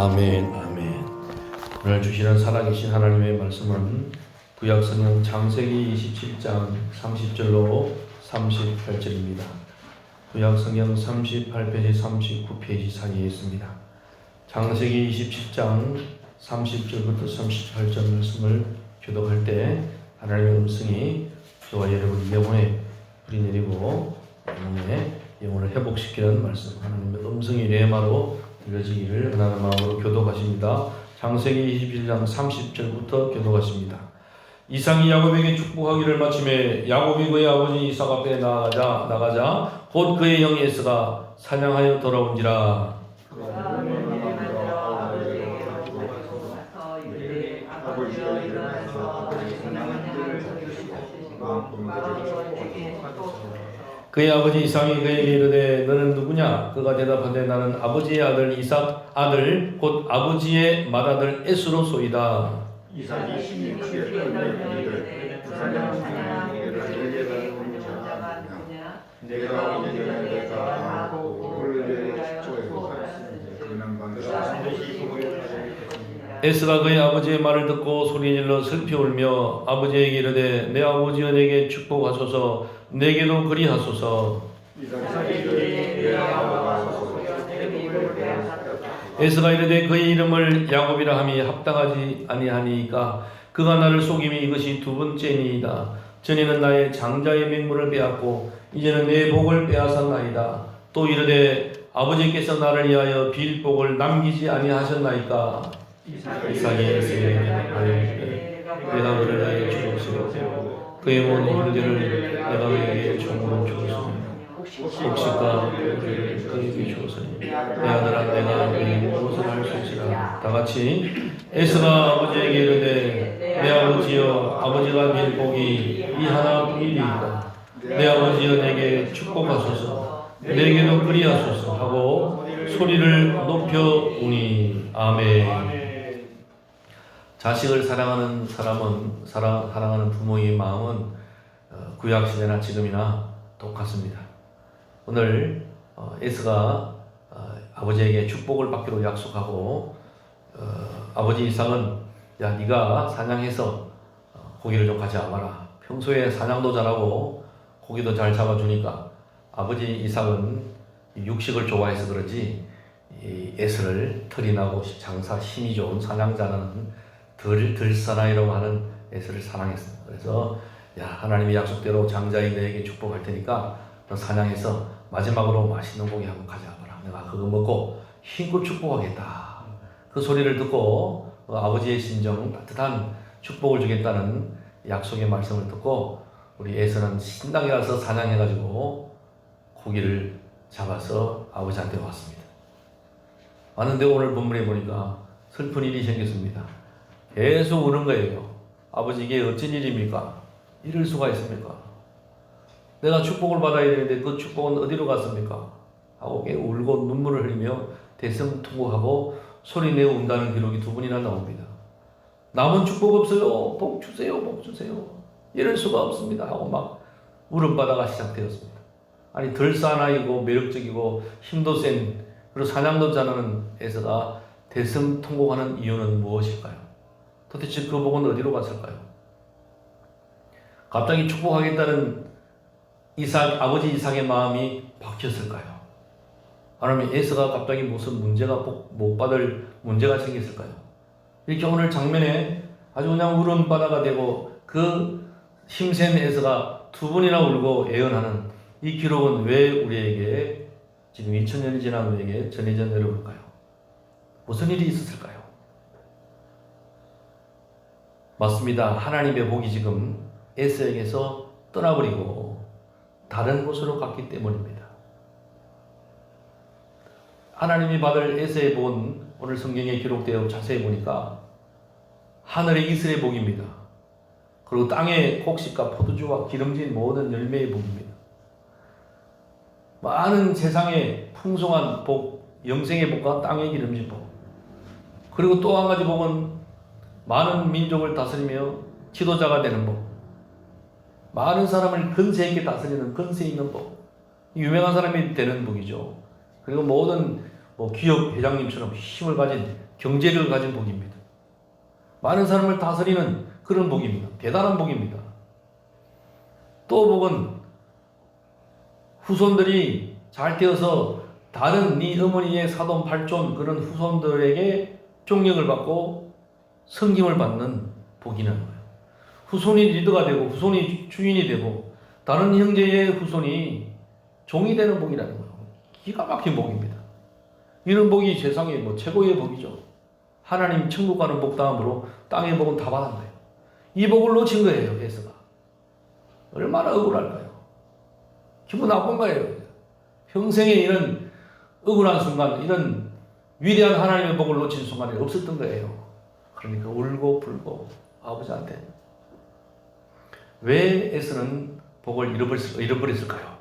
아멘, 아멘. 오늘 주시는 살아계신 하나님의 말씀은 구약성경 창세기 27장 30절로 38절입니다. 구약성경 38페이지, 39페이지 사이에 있습니다. 창세기 27장 30절부터 38절 말씀을 교독할 때 하나님의 음성이 저와 여러분 영혼에 불이 내리고 영혼을 회복시키는 말씀, 하나님의 음성이 레마로 들려지기를 원하는 마음으로 교독하십니다. 창세기 27장 30절부터 교독하십니다. 이삭이 야곱에게 축복하기를 마침에 야곱이 그의 아버지 이삭 앞에 나가자 곧 그의 형 에서가 사냥하여 돌아온지라. 그의 아버지 이삭이 그에게 이르되 너는 누구냐? 그가 대답하되 나는 아버지의 아들 이삭 아들 곧 아버지의 맏아들 에스로 소이다. 이삭이 심히 크게 떨며 이르되 그 사냥하는 이를 내가 오기 전에 내가 하고 그를 축복하고 살았으니 그는 반드시 에스가 그의 아버지의 말을 듣고 소리질러 슬피 울며 아버지에게 이르되 내 아버지여 내게 축복하소서 내게도 그리하소서. 에스가 이르되 그의 이름을 야곱이라 함이 합당하지 아니하니까 그가 나를 속임이 이것이 두 번째니이다. 전에는 나의 장자의 맹물을 빼앗고 이제는 내 복을 빼앗았나이다. 또 이르되 아버지께서 나를 위하여 빌 복을 남기지 아니하셨나이까. 이삭이 에스에게 말하되 내가 그를 나에게 주옵시고 그의 온 형제를 내가 그에게 종으로 주옵소서. 곡식과 그를 그에게 주옵소서. 내 아들아 내가 그에게 무엇을 할 수 있으라. 다같이 에스가 아버지에게 이르되 내 아버지여 아버지가 빌 복이 이 하나뿐이니이다. 내 아버지여 내게 축복하소서 내게도 그리하소서 하고 소리를 높여 우니. 아멘. 자식을 사랑하는 사람은 사랑하는 부모의 마음은 구약시대나 지금이나 똑같습니다. 오늘 에스가 아버지에게 축복을 받기로 약속하고 아버지 이삭은 야 네가 사냥해서 고기를 좀 가져와봐라. 평소에 사냥도 잘하고 고기도 잘 잡아주니까 아버지 이삭은 육식을 좋아해서 그런지 이 에스를 털이 나고 장사 힘이 좋은 사냥자는 들사나이라고 하는 에스를 사랑했습니다. 그래서 야 하나님의 약속대로 장자인 너에게 축복할 테니까 너 사냥해서 마지막으로 맛있는 고기 한번 가져와봐라. 내가 그거 먹고 힘껏 축복하겠다. 그 소리를 듣고 아버지의 심정 따뜻한 축복을 주겠다는 약속의 말씀을 듣고 우리 에스는 신나게 가서 사냥해가지고 고기를 잡아서 아버지한테 왔습니다. 왔는데 오늘 본문에 보니까 슬픈 일이 생겼습니다. 계속 우는 거예요. 아버지 이게 어쩐 일입니까? 이럴 수가 있습니까? 내가 축복을 받아야 되는데 그 축복은 어디로 갔습니까? 하고 울고 눈물을 흘리며 대성통곡하고 소리내어 운다는 기록이 두 번이나 나옵니다. 남은 축복 없어요. 복 주세요. 복 주세요. 이럴 수가 없습니다. 하고 막 울음바다가 시작되었습니다. 아니 덜사나이고 매력적이고 힘도 센 그리고 사냥도 잘하는 에서가 대성통곡하는 이유는 무엇일까요? 도대체 그 복은 어디로 갔을까요? 갑자기 축복하겠다는 아버지 이삭의 마음이 바뀌었을까요? 아니면 에스가 갑자기 무슨 문제가 못 받을 문제가 생겼을까요? 이렇게 오늘 장면에 아주 그냥 울음바다가 되고 그 힘센 에스가 두 번이나 울고 애언하는 이 기록은 왜 우리에게 지금 2000년이 지난 우리에게 전해져 내려올까요? 무슨 일이 있었을까요? 맞습니다. 하나님의 복이 지금 에스에게서 떠나버리고 다른 곳으로 갔기 때문입니다. 하나님이 받을 에스의 복은 오늘 성경에 기록되어 자세히 보니까 하늘의 이슬의 복입니다. 그리고 땅의 곡식과 포도주와 기름진 모든 열매의 복입니다. 많은 세상의 풍성한 복, 영생의 복과 땅의 기름진 복. 그리고 또 한 가지 복은 많은 민족을 다스리며 지도자가 되는 복. 많은 사람을 근세 있게 다스리는 근세 있는 복. 유명한 사람이 되는 복이죠. 그리고 모든 뭐 기업 회장님처럼 힘을 가진 경제력을 가진 복입니다. 많은 사람을 다스리는 그런 복입니다. 대단한 복입니다. 또 복은 후손들이 잘 되어서 다른 네 어머니의 사돈 팔촌 그런 후손들에게 존경을 받고 섬김을 받는 복이라는 거예요. 후손이 리더가 되고 후손이 주인이 되고 다른 형제의 후손이 종이 되는 복이라는 거예요. 기가 막힌 복입니다. 이런 복이 세상의 뭐 최고의 복이죠. 하나님 천국 가는 복 다음으로 땅의 복은 다 받은 거예요. 이 복을 놓친 거예요, 에서가. 얼마나 억울할까요? 기분 나쁜 거예요. 평생에 이런 억울한 순간, 이런 위대한 하나님의 복을 놓친 순간이 없었던 거예요. 그러니까 울고 불고 아버지한테 왜 에서는 복을 잃어버렸을까요?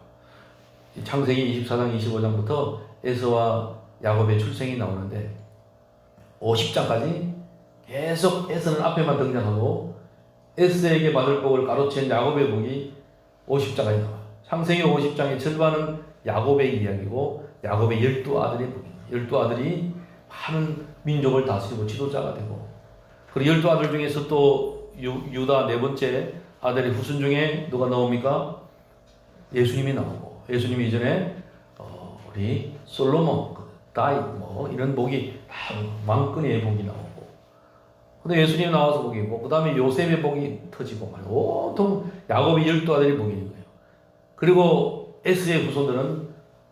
창세기 24장 25장부터 에서와 야곱의 출생이 나오는데 50장까지 계속 에서는 앞에만 등장하고 에서에게 받을 복을 가로챈 야곱의 복이 50장까지 나와요. 창세기 50장의 절반은 야곱의 이야기고 야곱의 12아들의 복입니다. 12아들이 많은 민족을 다스리고 지도자가 되고 그리고 12아들 중에서 또 유다 네 번째 아들의 후손 중에 누가 나옵니까? 예수님이 나오고 예수님이 이전에 우리 솔로몬, 다윗 뭐 이런 복이 왕권의 복이 나오고 근데 예수님이 나와서 복이고 그 다음에 요셉의 복이 터지고 말이야. 온통 야곱의 12아들이 복인 거예요. 그리고 에스의 후손들은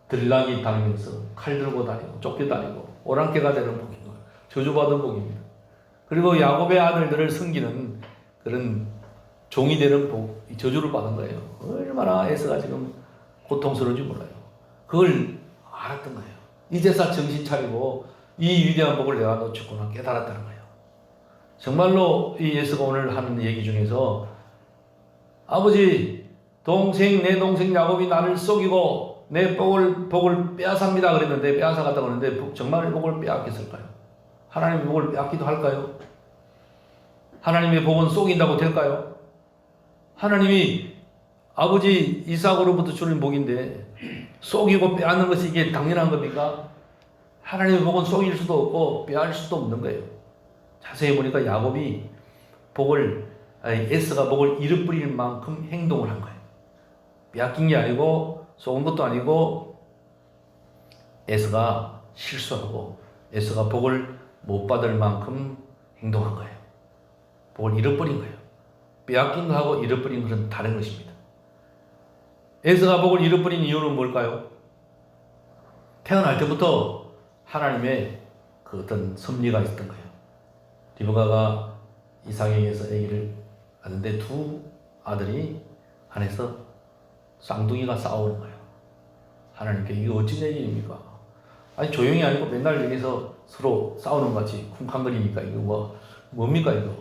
들락이 다니면서 칼 들고 다니고 쫓겨다니고 오랑캐가 되는 복인 거예요. 저주받은 복입니다. 그리고 야곱의 아들들을 섬기는 그런 종이 되는 복, 저주를 받은 거예요. 얼마나 에스가 지금 고통스러운지 몰라요. 그걸 알았던 거예요. 이제서 정신 차리고 이 위대한 복을 내가 놓쳤구나 깨달았다는 거예요. 정말로 이 예수가 오늘 하는 얘기 중에서 아버지 내 동생 야곱이 나를 속이고 내 복을 빼앗습니다 그랬는데 빼앗아갔다고 하는데 정말 복을 빼앗겼을까요? 하나님의 복을 빼앗기도 할까요? 하나님의 복은 속인다고 될까요? 하나님이 아버지 이삭으로부터 주는 복인데 속이고 빼앗는 것이 이게 당연한 겁니까? 하나님의 복은 속일 수도 없고 빼앗을 수도 없는 거예요. 자세히 보니까 야곱이 에스가 복을 잃어버릴 만큼 행동을 한 거예요. 빼앗긴 게 아니고 속은 것도 아니고 에스가 실수하고 에스가 복을 못 받을 만큼 행동한 거예요. 복을 잃어버린 거예요. 빼앗긴 거하고 잃어버린 것은 다른 것입니다. 에스가 복을 잃어버린 이유는 뭘까요? 태어날 때부터 하나님의 그 어떤 섭리가 있었던 거예요. 리브가가 이삭에게서 아기를 낳는데 두 아들이 안에서 쌍둥이가 싸우는 거예요. 하나님께 이거 어찌 된 일입니까? 아니 조용히 아니고 맨날 여기서 서로 싸우는 것 같이 쿵쾅거리니까 이거 뭡니까 이거?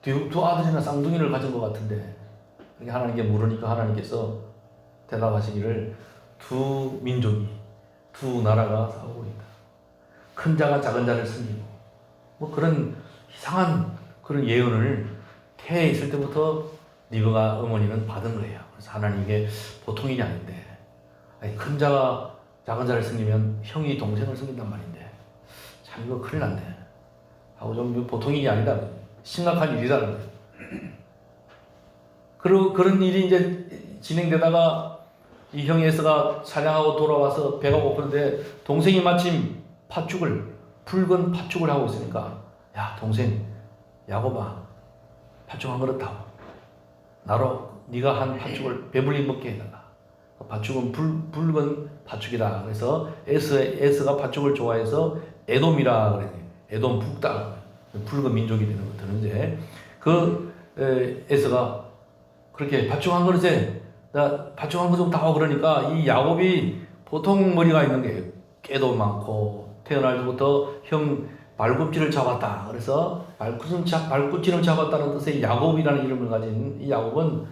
두 아들이나 쌍둥이를 가진 것 같은데 하나님께 물으니까 하나님께서 대답하시기를 두 민족이 두 나라가 싸우고 있다. 큰 자가 작은 자를 섬기고 뭐 그런 이상한 그런 예언을 태에 있을 때부터 리브가 어머니는 받은 거예요. 그래서 하나님께 보통 일이 아닌데 아니, 큰 자가 작은 자를 섬기면 형이 동생을 섬긴단 말인데 참 이거 큰일 났네 하고 좀 보통 일이 아니다. 심각한 일이라는 거예요. 그리고 그런 일이 이제 진행되다가 이 형이 에서가 사냥하고 돌아와서 배가 고프는데 동생이 마침 붉은 팥죽을 하고 있으니까 야 동생 야곱아 팥죽 한 그릇 다 나로 네가 한 팥죽을 배불리 먹게 해달라. 팥죽은 붉은 팥죽이다. 그래서 에스가 팥죽을 좋아해서 에돔이라 그래요. 에돔 북다 붉은 민족이 되는 것들은 이제 에스가 그렇게 팥죽 한 그릇에 나 팥죽 한 그릇 다 하고 그러니까 이 야곱이 보통 머리가 있는 게 깨도 많고 태어날 때부터 형 발굽질을 잡았다. 그래서 발굽질을 잡았다는 뜻의 야곱이라는 이름을 가진 이 야곱은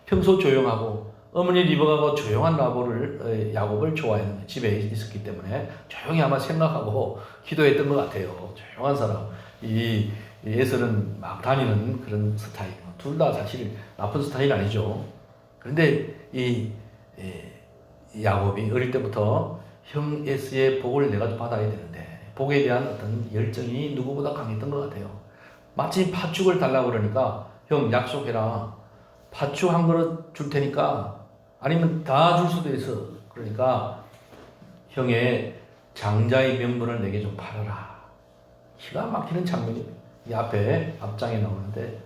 평소 조용하고 어머니 리브가가 조용한 야곱을 좋아했는 거예요. 집에 있었기 때문에 조용히 아마 생각하고 기도했던 것 같아요. 조용한 사람. 이 에서는 막 다니는 그런 스타일. 둘 다 사실 나쁜 스타일 아니죠. 그런데 이 야곱이 어릴 때부터 형 에스의 복을 내가 받아야 되는데 복에 대한 어떤 열정이 누구보다 강했던 것 같아요. 마치 팥죽을 달라고 그러니까 형 약속해라. 팥죽 한 그릇 줄 테니까 아니면 다 줄 수도 있어. 그러니까 형의 장자의 명분을 내게 좀 팔아라. 기가 막히는 장면이 이 앞장에 나오는데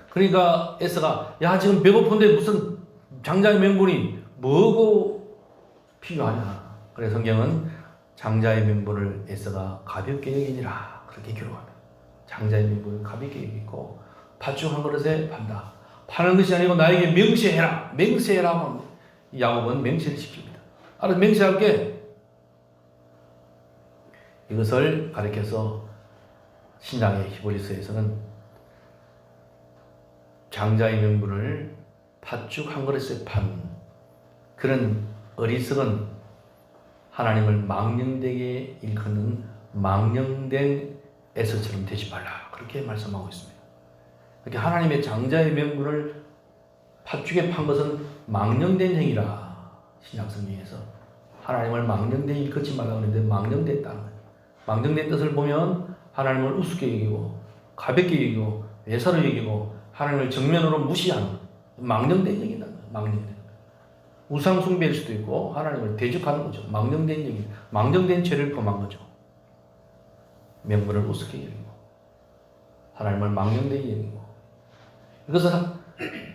그러니까 에스가 야 지금 배고픈데 무슨 장자의 명분이 뭐고 필요하냐. 그래서 성경은 장자의 명분을 에스가 가볍게 여기니라 그렇게 기록합니다. 장자의 명분을 가볍게 여기고 팥죽 한 그릇에 판다. 파는 것이 아니고 나에게 맹세해라. 맹세해라 하면 야곱은 맹세를 시킵니다. 알아서 맹세할게. 이것을 가리켜서 신약의 히브리서에서는 장자의 명분을 팥죽 한 그릇에 판 그런 어리석은 하나님을 망령되게 일컫는 망령된 에서처럼 되지 말라 그렇게 말씀하고 있습니다. 이렇게 하나님의 장자의 명분을 팥죽에 판 것은 망령된 행위라. 신약 성경에서 하나님을 망령되게 일컫지 말라 그러는데 망령됐다는 거예요. 망령된 뜻을 보면 하나님을 우습게 여기고 가볍게 여기고 예사로 여기고 하나님을 정면으로 무시하는 망령된 얘기다. 망령된 우상 숭배일 수도 있고 하나님을 대적하는 거죠. 망령된 얘기, 망령된 죄를 범한 거죠. 명분을 우습게 여기고 하나님을 망령되게 여기고 이것은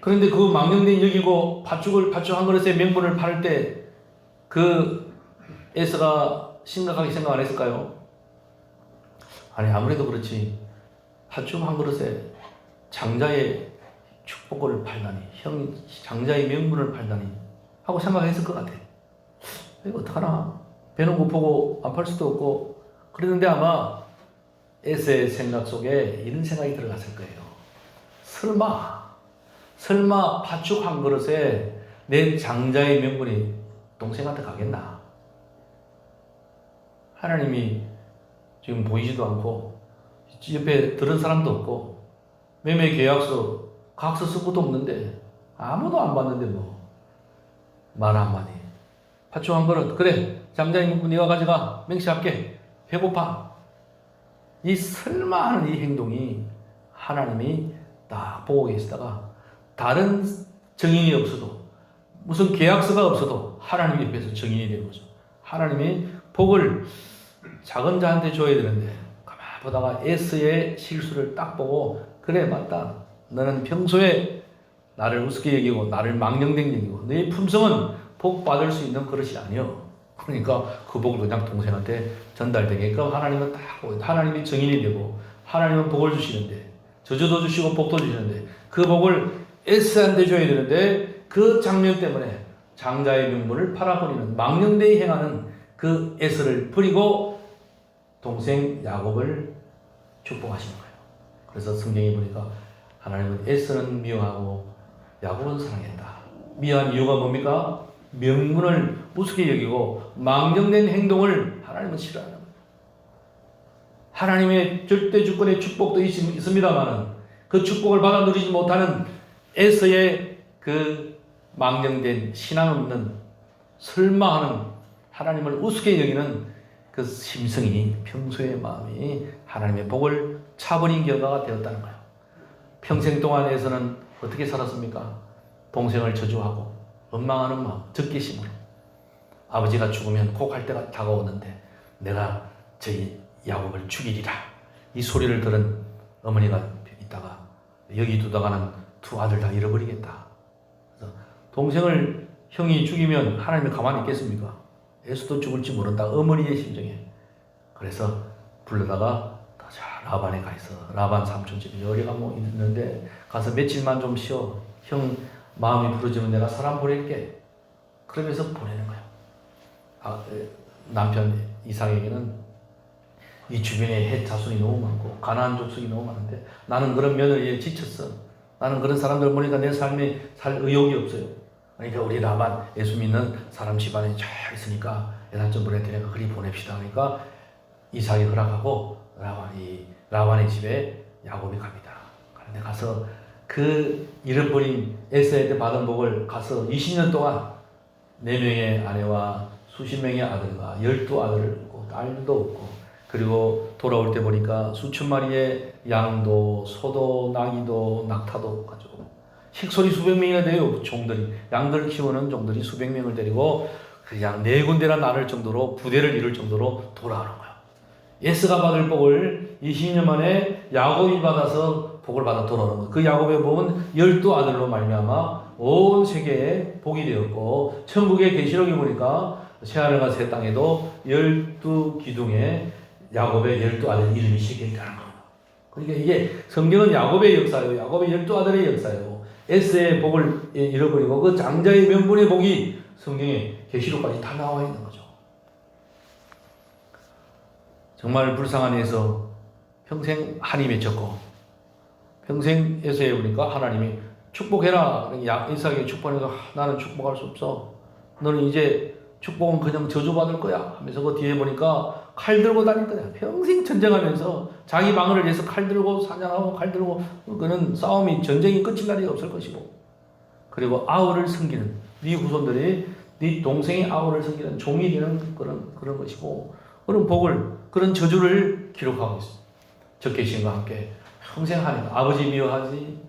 그런데 그 망령된 여기고 팥죽 한 그릇에 명분을 팔 때 그 에스가 심각하게 생각 안 했을까요? 아니 아무래도 그렇지. 팥죽 한 그릇에 장자의 축복을 팔다니 형 장자의 명분을 팔다니 하고 생각했을 것 같아. 이거 어떡하나 배는 고프고 안 팔 수도 없고 그랬는데 아마 에스의 생각 속에 이런 생각이 들어갔을 거예요. 설마 팥죽 한 그릇에 내 장자의 명분이 동생한테 가겠나? 하나님이 지금 보이지도 않고 옆에 들은 사람도 없고 매매 계약서 각서 쓸 것도 없는데 아무도 안 봤는데 뭐 말 한마디 팥죽 한 그릇 그래 장자의 명분 네가 가져가 맹세할게 배고파 이 설마 하는 이 행동이 하나님이 딱 보고 계시다가 다른 증인이 없어도 무슨 계약서가 없어도 하나님 옆에서 증인이 되는 거죠. 하나님이 복을 작은 자한테 줘야 되는데 가만히 보다가 에스의 실수를 딱 보고 그래 맞다. 너는 평소에 나를 우습게 여기고 나를 망령된 여기고 너의 품성은 복 받을 수 있는 그릇이 아니요. 그러니까 그 복을 그냥 동생한테 전달되게끔 하나님은 딱 하나님이 증인이 되고 하나님은 복을 주시는데 저주도 주시고 복도 주시는데 그 복을 에스한테 줘야 되는데 그 장면 때문에 장자의 명분을 팔아버리는 망령되이 행하는 그 에스를 버리고 동생 야곱을 축복하시는 거예요. 그래서 성경에 보니까 하나님은 에스는 미워하고 야곱은 사랑했다. 미워한 이유가 뭡니까? 명분을 우습게 여기고 망령된 행동을 하나님은 싫어하는 거예요. 하나님의 절대 주권의 축복도 있습니다만은 그 축복을 받아 누리지 못하는 에서의 그 망령된 신앙 없는 설마하는 하나님을 우습게 여기는 그 심성이 평소의 마음이 하나님의 복을 차버린 결과가 되었다는 거예요. 평생 동안에서는 어떻게 살았습니까? 동생을 저주하고 원망하는 마음, 적개심으로 아버지가 죽으면 꼭 할 때가 다가오는데 내가 저희 야곱을 죽이리라 이 소리를 들은 어머니가 있다가 여기 두다가는 두 아들 다 잃어버리겠다. 그래서 동생을 형이 죽이면 하나님이 가만히 있겠습니까? 에스도 죽을지 모른다. 어머니의 심정에. 그래서 불러다가 라반에 가 있어. 라반 삼촌 집에 여리가 뭐 있는데 가서 며칠만 좀 쉬어. 형 마음이 부러지면 내가 사람 보낼게. 그러면서 보내는 거야. 남편 이삭에게는 이 주변에 헷 자손이 너무 많고 가나안 족속이 너무 많은데 나는 그런 며느리에 지쳤어. 나는 그런 사람들 보니까 내 삶에 살 의욕이 없어요. 그러니까 우리 라반 예수 믿는 사람 집안에 쫙 있으니까 예산 좀 보내드리니까 그리 보냅시다. 그러니까 이삭이 허락하고 라반의 집에 야곱이 갑니다. 그런데 가서 그 잃어버린 에서한테 받은 복을 가서 20년 동안 4명의 아내와 수십 명의 아들과 12아들을 얻고 딸도 얻고, 그리고 돌아올 때 보니까 수천 마리의 양도 소도 나귀도 낙타도 가지고 식솔이 수백 명이나 돼요. 종들이, 양들을 키우는 종들이 수백 명을 데리고 그냥 네 군데나 나눌 정도로 부대를 이룰 정도로 돌아오는 거예요. 에스가 받을 복을 20년 만에 야곱이 받아서 복을 받아 돌아오는 거예요. 그 야곱의 복은 12아들로 말미암아 온 세계에 복이 되었고, 천국의 계시록에 보니까 새하늘과 새 땅에도 12기둥에 야곱의 12아들 이름이 새겨있다는 거예요. 그러니까 이게 성경은 야곱의 역사예요. 야곱의 12아들의 역사예요. 에스의 복을 잃어버리고 그 장자의 명분의 복이 성경에 계시록까지 다 나와 있는 거죠. 정말 불쌍한 에서 평생 한이 맺혔고, 평생 에서에 보니까 하나님이 축복해라. 이삭에게 축복하니까 나는 축복할 수 없어. 너는 이제 축복은 그냥 저주받을 거야 하면서 그 뒤에 보니까 칼 들고 다닐 거야. 평생 전쟁하면서 자기 방어를 위해서 칼 들고 사냥하고 칼 들고, 그는 싸움이 전쟁이 끝일 날이 없을 것이고, 그리고 아우를 섬기는 네 후손들이 네 동생의 아우를 섬기는 종이 되는 그런 것이고, 그런 복을, 그런 저주를 기록하고 있습니다. 적개심과 함께 평생 하니까 아버지 미워하지,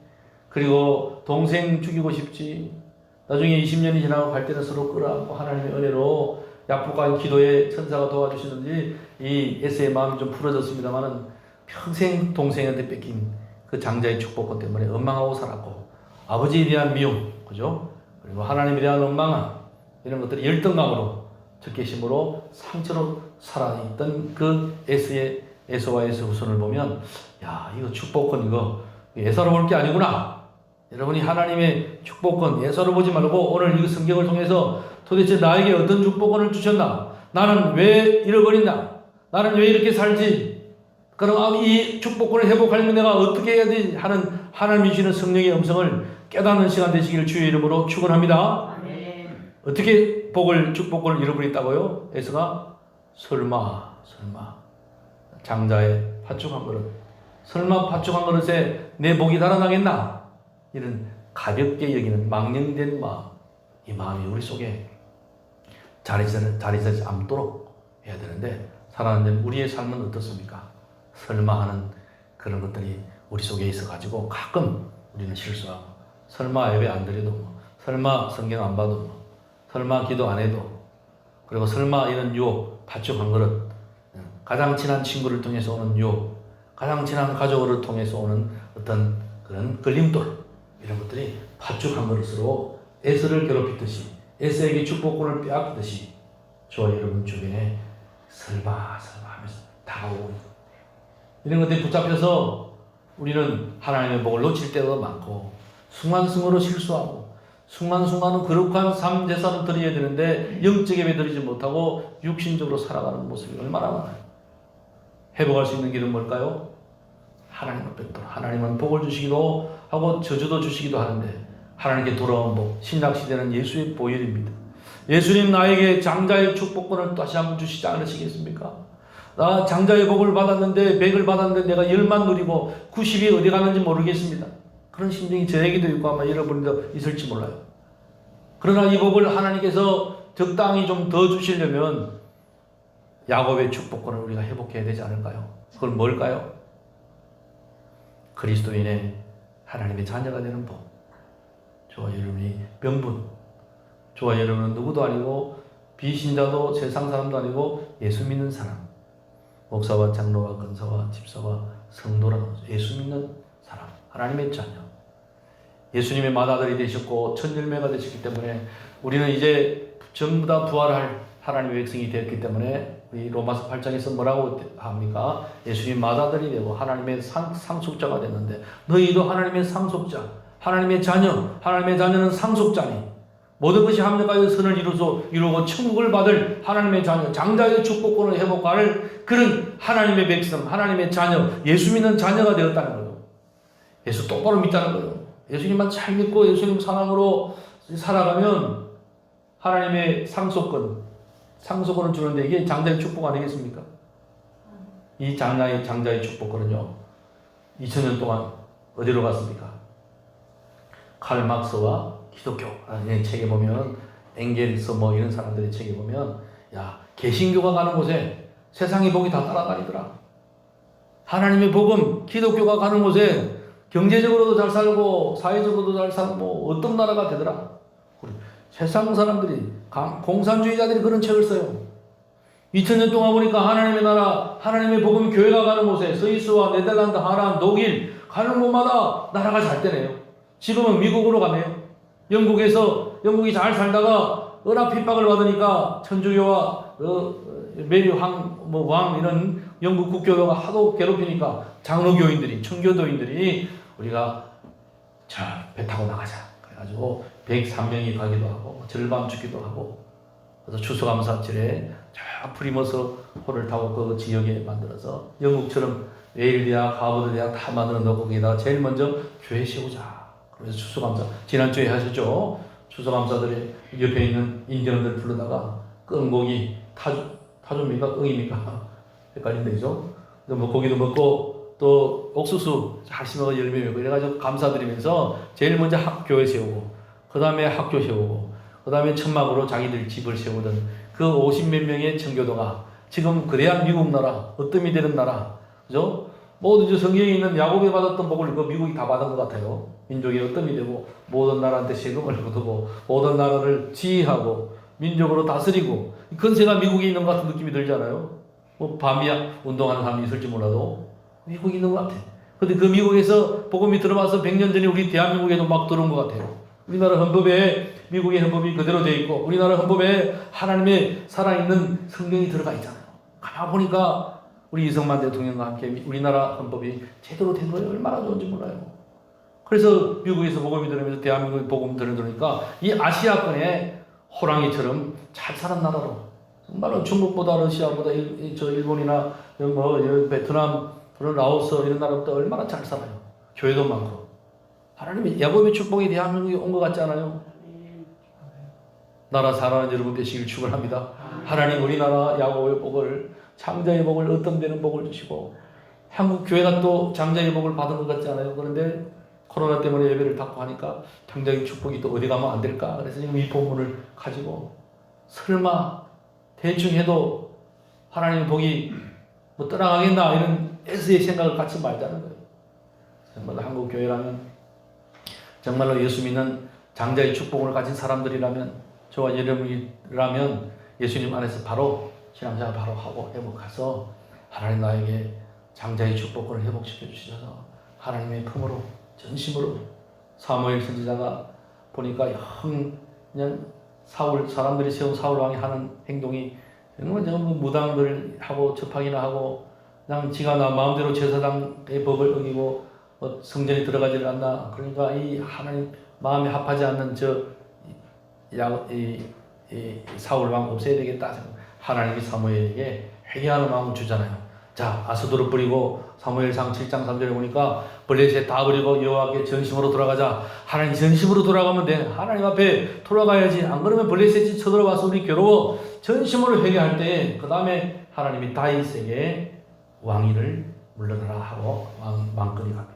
그리고 동생 죽이고 싶지, 나중에 20년이 지나고 갈 때는 서로 끌어안고 하나님의 은혜로 약복한 기도에 천사가 도와주시는지 이 에스의 마음이 좀 풀어졌습니다만은 평생 동생한테 뺏긴 그 장자의 축복권 때문에 원망하고 살았고, 아버지에 대한 미움, 그죠? 그리고 하나님에 대한 원망함, 이런 것들이 열등감으로 적개심으로 상처로 살아있던 그 에서와 에서 후손을 보면, 야, 이거 축복권, 이거 예사로 볼 게 아니구나. 여러분이 하나님의 축복권 예사로 보지 말고 오늘 이 성경을 통해서 도대체 나에게 어떤 축복권을 주셨나? 나는 왜 잃어버린다? 나는 왜 이렇게 살지? 그럼 이 축복권을 회복하려면 내가 어떻게 해야 되지? 하는 하나님이 주시는 성령의 음성을 깨닫는 시간 되시기를 주의 이름으로 축원합니다. 아멘. 어떻게 축복권을 잃어버렸다고요? 에스가 설마 장자의 팥죽 한 그릇, 설마 팥죽 한 그릇에 내 복이 달아나겠나? 이런 가볍게 여기는 망령된 마음, 이 마음이 우리 속에 자리하지 않도록 해야 되는데, 살아가는 우리의 삶은 어떻습니까? 설마 하는 그런 것들이 우리 속에 있어가지고 가끔 우리는 실수하고, 설마 예배 안 드려도, 설마 성경 안 봐도, 설마 기도 안 해도, 그리고 설마 이런 유혹, 팥죽 한 그릇, 가장 친한 친구를 통해서 오는 유혹, 가장 친한 가족을 통해서 오는 어떤 그런 걸림돌, 이런 것들이 팥죽 한 그릇으로 에서를 괴롭히듯이, 에서에게 축복권을 빼앗기듯이 저와 여러분 주변에 설마 하면서 다가오고 있고, 이런 것들이 붙잡혀서 우리는 하나님의 복을 놓칠 때가 많고, 순간순간으로 실수하고, 순간순간은 거룩한 삶 제사를 드려야 되는데 영적 예배 드리지 못하고 육신적으로 살아가는 모습이 얼마나 많아요. 회복할 수 있는 길은 뭘까요? 하나님을 뵙도록. 하나님은 복을 주시기도 하고 저주도 주시기도 하는데, 하나님께 돌아온 복, 신약시대는 예수의 보혈입니다. 예수님 나에게 장자의 축복권을 다시 한번 주시지 않으시겠습니까? 나 장자의 복을 받았는데, 100을 받았는데 내가 10만 누리고 90이 어디 가는지 모르겠습니다. 그런 심정이 저에게도 있고 아마 여러분도 있을지 몰라요. 그러나 이 복을 하나님께서 적당히 좀 더 주시려면 야곱의 축복권을 우리가 회복해야 되지 않을까요? 그건 뭘까요? 그리스도인의 하나님의 자녀가 되는 복. 저와 여러분이 명분. 저와 여러분은 누구도 아니고 비신자도 세상 사람도 아니고 예수 믿는 사람. 목사와 장로와 권사와 집사와 성도라는 거죠. 예수 믿는 사람. 하나님의 자녀. 예수님의 맏아들이 되셨고 천열매가 되셨기 때문에 우리는 이제 전부 다 부활할 하나님의 백성이 되었기 때문에 우리 로마서 8장에서 뭐라고 합니까? 예수님 맏아들이 되고 하나님의 상속자가 됐는데, 너희도 하나님의 상속자, 하나님의 자녀, 하나님의 자녀는 상속자니 모든 것이 합력하여 선을 이루고 천국을 받을 하나님의 자녀, 장자의 축복권을 회복할 그런 하나님의 백성, 하나님의 자녀, 예수 믿는 자녀가 되었다는 거예요. 예수 똑바로 믿다는 거예요. 예수님만 잘 믿고 예수님 사랑으로 살아가면 하나님의 상속권을 주는데, 이게 장자의 축복 아니겠습니까? 이 장자의 축복권은요, 2000년 동안 어디로 갔습니까? 칼막스와 기독교 책에 보면, 엥겔스 이런 사람들의 책에 보면 야, 개신교가 가는 곳에 세상의 복이 다 따라다니더라. 하나님의 복음, 기독교가 가는 곳에 경제적으로도 잘 살고 사회적으로도 잘 살고 어떤 나라가 되더라. 세상 사람들이, 공산주의자들이 그런 책을 써요. 2000년 동안 보니까 하나님의 나라, 하나님의 복음 교회가 가는 곳에 스위스와 네덜란드, 하란, 독일 가는 곳마다 나라가 잘 되네요. 지금은 미국으로 가네요. 영국이 잘 살다가 은하 핍박을 받으니까 천주교와 메리 왕 이런 영국 국교가 하도 괴롭히니까 장로교인들이, 청교도인들이 우리가 배 타고 나가자. 그래가지고 103명이 가기도 하고 절반 죽기도 하고, 그래서 추수감사절에 저 프리머스 호를 타고 그 지역에 만들어서 영국처럼 웨일 대학, 하버드 대학 다 만들어 놓고 거기다가 제일 먼저 교회 세우자. 그래서 추수감사 지난주에 하셨죠. 추수감사들이 옆에 있는 인디언들 부르다가 끙고기 타조입니까? 응입니까? 헷갈린다, 그죠? 뭐 고기도 먹고 또 옥수수 잘 심어서 열매 맺고 이래가지고 감사드리면서 제일 먼저 교회 세우고, 그 다음에 학교 세우고, 그 다음에 천막으로 자기들 집을 세우던 그 50몇 명의 청교도가 지금 거대한 미국 나라, 어뜸이 되는 나라, 그죠? 모든 성경에 있는 야곱이 받았던 복을 그 미국이 다 받은 것 같아요. 민족이 어뜸이 되고 모든 나라한테 세금을 걷고 모든 나라를 지휘하고 민족으로 다스리고, 근세가 미국에 있는 것 같은 느낌이 들잖아요. 뭐 밤이야 운동하는 사람이 있을지 몰라도 미국에 있는 것 같아. 근데 그 미국에서 복음이 들어와서 100년 전에 우리 대한민국에도 막 들어온 것 같아요. 우리나라 헌법에 미국의 헌법이 그대로 되어 있고 우리나라 헌법에 하나님의 살아있는 성경이 들어가 있잖아요. 가만 보니까 우리 이승만 대통령과 함께 우리나라 헌법이 제대로 된 거예요. 얼마나 좋은지 몰라요. 그래서 미국에서 복음이 들으면서 대한민국에 복음 들으니까 이 아시아권에 호랑이처럼 잘 사는 나라로, 정말로 중국보다 러시아보다 일본이나 뭐 베트남, 라오스 이런 나라보다 얼마나 잘 살아요. 교회도 많고. 하나님의 야곱의 축복이 대한민국에 온 것 같지 않아요? 나라 사랑하는 여러분 되시길 축원합니다. 하나님 우리나라 야곱의 복을, 장자의 복을, 어떤 데는 복을 주시고, 한국 교회가 또 장자의 복을 받은 것 같지 않아요? 그런데 코로나 때문에 예배를 닫고 하니까 장자의 축복이 또 어디 가면 안 될까? 그래서 지금 이 본문을 가지고 설마 대충 해도 하나님의 복이 뭐 떠나가겠나 이런 S의 생각을 갖지 말자는 거예요. 정말 한국 교회라면, 정말로 예수 믿는 장자의 축복을 가진 사람들이라면, 저와 여러분이라면 예수님 안에서 바로 신앙생활 바로 하고 회복해서 하나님 나에게 장자의 축복을 회복시켜 주셔서 하나님의 품으로 전심으로, 사무엘 선지자가 보니까 그냥 사람들이 세운 사울 왕이 하는 행동이 정말 무당들 하고 접하기나 하고 그냥 지가 나 마음대로 제사장의 법을 어기고 성전에 들어가지를 않나. 그러니까 이 하나님 마음에 합하지 않는 사울 왕 없애야 되겠다. 하나님이 사무엘에게 회개하는 마음을 주잖아요. 자, 아스도를 뿌리고 사무엘상 7장 3절에 보니까 블레셋 다 버리고 여호와께 전심으로 돌아가자. 하나님 전심으로 돌아가면 돼. 하나님 앞에 돌아가야지. 안 그러면 블레셋이 쳐들어와서 우리 괴로워. 전심으로 회개할 때 그 다음에 하나님이 다윗에게 왕위를 물러나라 하고 왕권이 갑니다.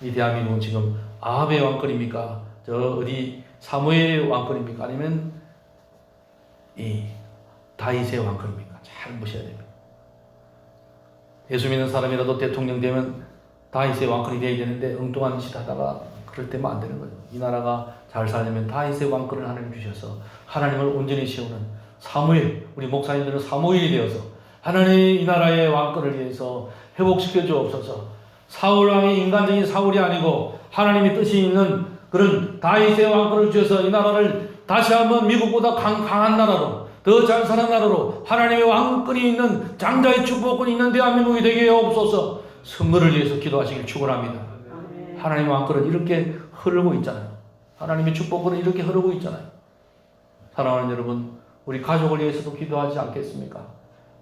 이 대한민국은 지금 아합의 왕권입니까? 어디 사무엘의 왕권입니까? 아니면 이 다윗의 왕권입니까? 잘 보셔야 됩니다. 예수 믿는 사람이라도 대통령 되면 다윗의 왕권이 되어야 되는데 엉뚱한 짓 하다가 그럴 때면 안 되는 거예요. 이 나라가 잘 살려면 다윗의 왕권을 하나님 주셔서 하나님을 온전히 세우는 사무엘, 우리 목사님들은 사무엘이 되어서 하나님 이 나라의 왕권을 위해서 회복시켜 주옵소서. 사울 왕이 인간적인 사울이 아니고 하나님의 뜻이 있는 그런 다윗의 왕권을 주셔서 이 나라를 다시 한번 미국보다 강한 나라로, 더 잘 사는 나라로, 하나님의 왕권이 있는 장자의 축복권이 있는 대한민국이 되게 하옵소서. 선거를 위해서 기도하시길 축원합니다. 하나님의 왕권은 이렇게 흐르고 있잖아요. 하나님의 축복권은 이렇게 흐르고 있잖아요. 사랑하는 여러분, 우리 가족을 위해서도 기도하지 않겠습니까?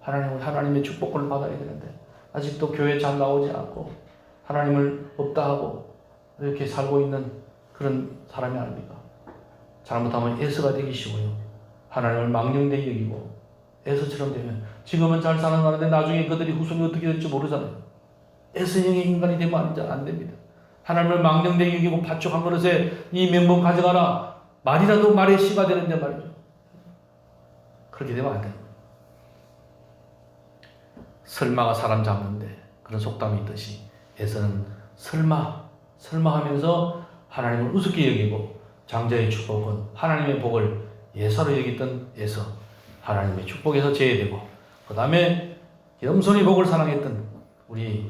하나님의 축복권을 받아야 되는데 아직도 교회 잘 나오지 않고 하나님을 없다 하고 이렇게 살고 있는 그런 사람이 아닙니까? 잘못하면 에서가 되기 쉬워요. 하나님을 망령되게 여기고 에서처럼 되면, 지금은 잘 사는 가는데 나중에 그들이 후손이 어떻게 될지 모르잖아요. 에서형의 인간이 되면 안 됩니다. 하나님을 망령되게 여기고 팥죽 한 그릇에 이 몇 번 가져가라 말이라도 말의 씨가 되는데 말이죠. 그렇게 되면 안 돼요. 설마가 사람 잡는데 그런 속담이 있듯이 에서는 설마하면서 하나님을 우습게 여기고 장자의 축복은 하나님의 복을 예사로 여기던 에서 하나님의 축복에서 제외되고 그 다음에 겸손히 복을 사랑했던 우리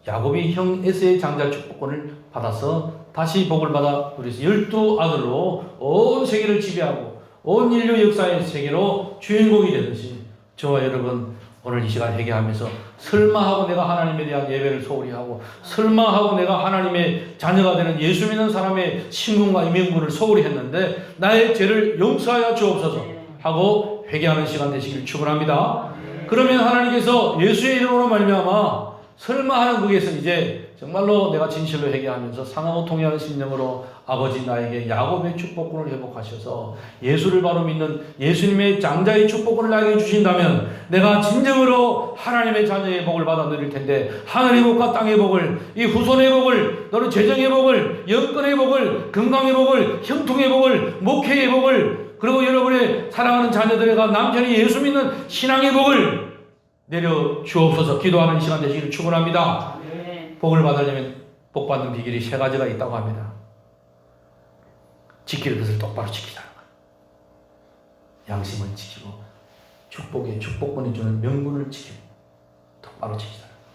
야곱이 형 에서의 장자 축복권을 받아서 다시 복을 받아 우리 12아들로 온 세계를 지배하고 온 인류 역사의 세계로 주인공이 되듯이 저와 여러분 오늘 이 시간 회개하면서 설마하고 내가 하나님에 대한 예배를 소홀히 하고 설마하고 내가 하나님의 자녀가 되는 예수 믿는 사람의 신분과 임명분을 소홀히 했는데 나의 죄를 용서하여 주옵소서 하고 회개하는 시간 되시길 축원합니다. 그러면 하나님께서 예수의 이름으로 말미암아 설마하는 거기에서 이제 정말로 내가 진실로 회개하면서 상하고 통회하는 심령으로 아버지 나에게 야곱의 축복권을 회복하셔서 예수를 바로 믿는 예수님의 장자의 축복권을 나에게 주신다면 내가 진정으로 하나님의 자녀의 복을 받아 누릴 텐데 하늘의 복과 땅의 복을 이 후손의 복을 너는 재정의 복을 영권의 복을 건강의 복을 형통의 복을 목회의 복을 그리고 여러분의 사랑하는 자녀들과 남편이 예수 믿는 신앙의 복을 내려 주옵소서. 기도하는 시간 되시기를 축원합니다. 복을 받으려면 복 받는 비결이 3가지가 있다고 합니다. 지킬 것을 똑바로 지키자는 거예요. 양심을 지키고 축복권이 주는 명분을 지키고 똑바로 지키자는 거예요.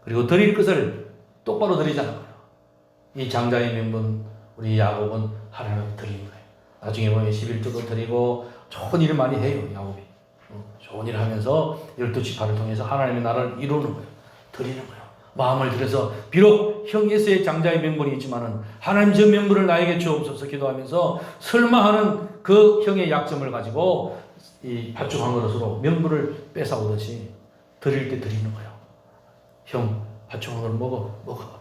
그리고 드릴 것을 똑바로 드리자는 거예요. 이 장자의 명분 우리 야곱은 하나님께 드리는 거예요. 나중에 보면 11조도 드리고 좋은 일을 많이 해요. 야곱이 좋은 일을 하면서 12지파를 통해서 하나님의 나라를 이루는 거예요. 드리는 거예요. 마음을 들여서 비록 형 에서의 장자의 명분이 있지만은 하나님 저 명분을 나에게 주옵소서 기도하면서 설마하는 그 형의 약점을 가지고 이 팥죽한 그릇으로 명분을 뺏어오듯이 드릴 때 드리는 거예요. 형 팥죽한 그릇 먹어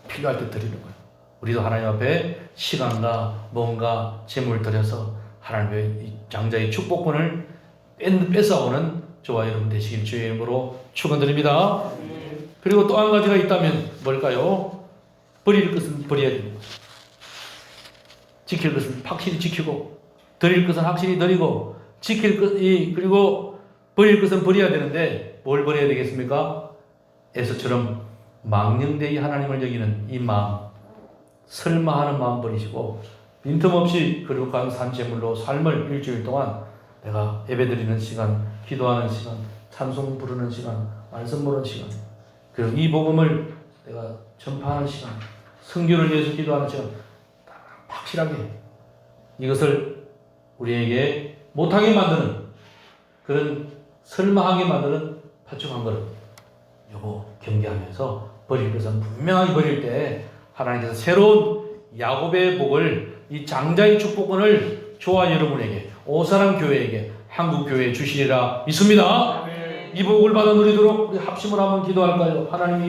필요할 때 드리는 거예요. 우리도 하나님 앞에 시간과 뭔가 재물을 들여서 하나님의 이 장자의 축복권을 뺏어오는 저와 여러분 되시길 주의 이름으로 축원드립니다. 그리고 또 한 가지가 있다면 뭘까요? 버릴 것은 버려야 됩니다. 지킬 것은 확실히 지키고 드릴 것은 확실히 드리고 그리고 버릴 것은 버려야 되는데 뭘 버려야 되겠습니까? 에서처럼 망령되이 하나님을 여기는 이 마음, 설마하는 마음 버리시고 빈틈없이 거룩한 산제물로 삶을 일주일 동안 내가 예배드리는 시간, 기도하는 시간, 찬송 부르는 시간, 말씀 보는 시간, 그리고 이 복음을 내가 전파하는 시간, 성교를 위해서 기도하는 시간, 확실하게 이것을 우리에게 못하게 만드는 그런 설마하게 만드는 파죽한 것을 요거 경계하면서 버릴 것은 분명하게 버릴 때 하나님께서 새로운 야곱의 복을 이 장자의 축복권을 저와 여러분에게 오사람 교회에게 한국 교회에 주시리라 믿습니다. 이 복을 받아 누리도록 우리 합심을 한번 기도할까요? 하나님